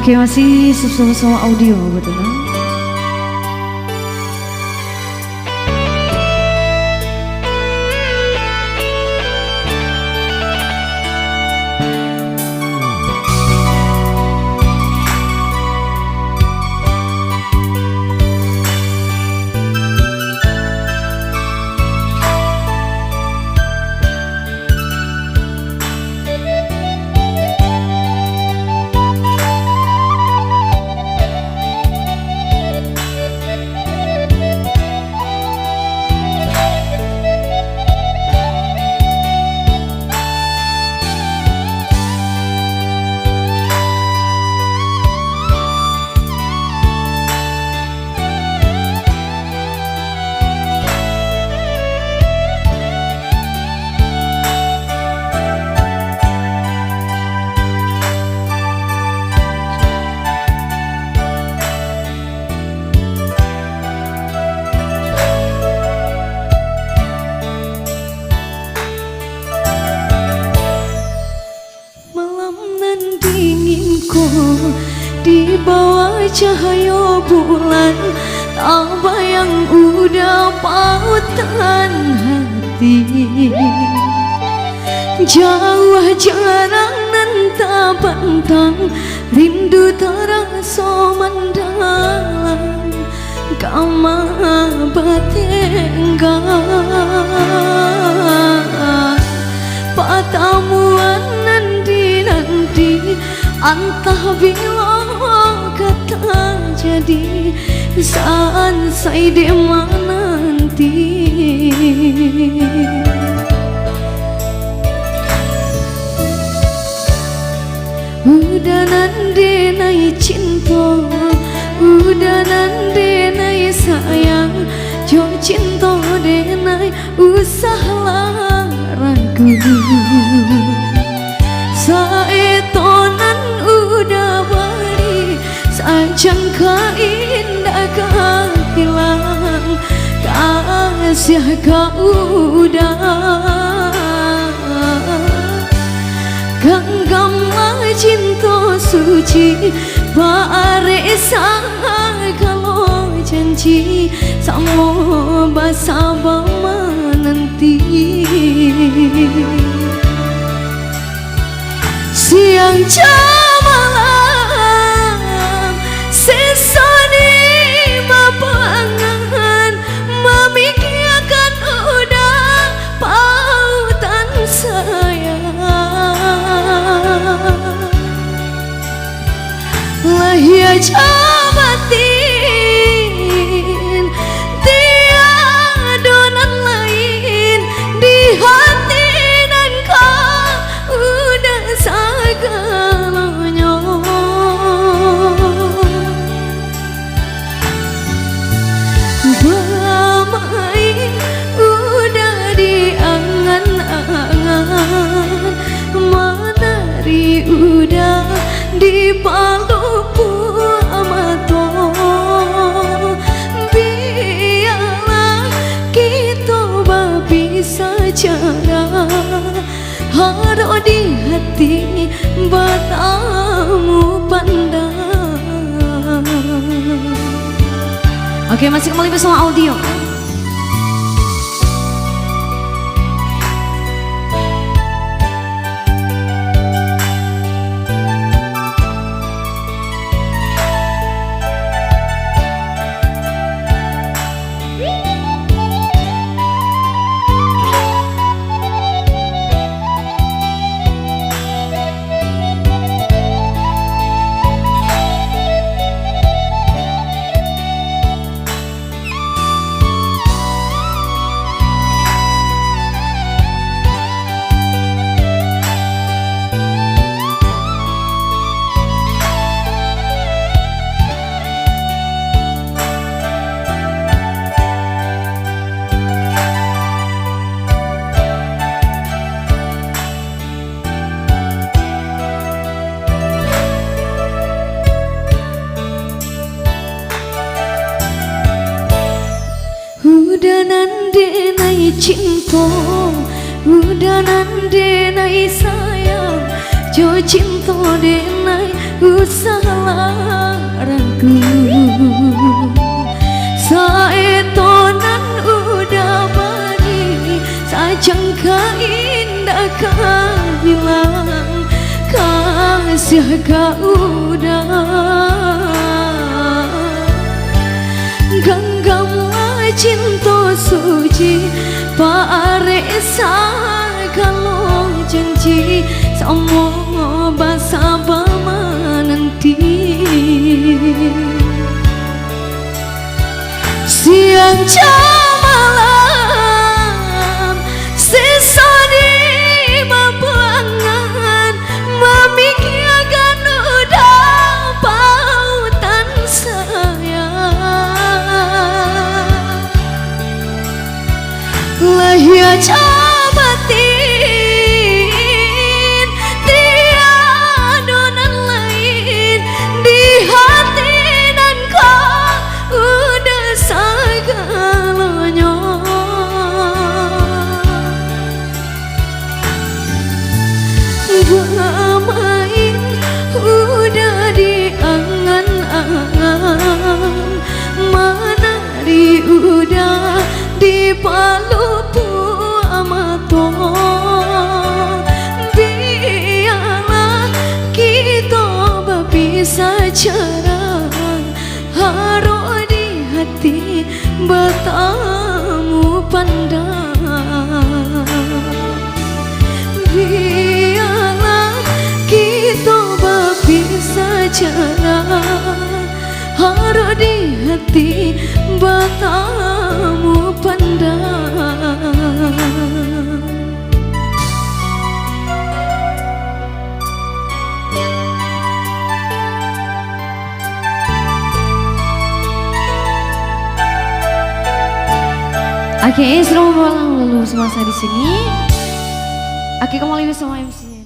Oke, masih sama audio betul kan? Di bawah cahaya bulan, tak bayang udah pautan hati. Jauh jarang nan tak pantang, rindu terasa mendalam, kama batenggan. Patamuan nanti antah bila kata jadi selesai di mana nanti. Udah nanti naik cinta, udah nanti naik sayang, jo cinta denai usah ragu. Saetonan udah bari, sajangka indah hilang, kasih kau udah genggamlah cinta suci, bare sang kalau janji sama basaba menanti. Siang malam sesoni mapangan, memikirkan udah pautan sayang. Lahir jabatin tiada nan lain di hati, dan kau udah segalanya. Bermain udah di angan-angan, menari udah di paluku amato. Biarlah kita bisa cara, harap di hati batamu pandang. Oke, masih kembali bersama audio. Udah nande nai cinta, udah nande nai sayang, jo cinta denai usah larangku. Saetonan udah bagi sajangka indah hilang, kasih kau udah genggamlah cinta suci paresa kalau janji semua basa bama nanti. Siang malam sisa di babangan memikirkan udah pautan saya. Lahir cabatin tiada nan lain di hati dan kau udah segalanya. Bermain udah di angan-angan, menari udah di palupu amato. Biarlah kita berpisah cara, harus di hati bertamu pandang. Biarlah kita berpisah cara, harus di hati bertamu pandang. Oke, selamat malam lalu semua saya di sini. Oke, kembali bersama MC.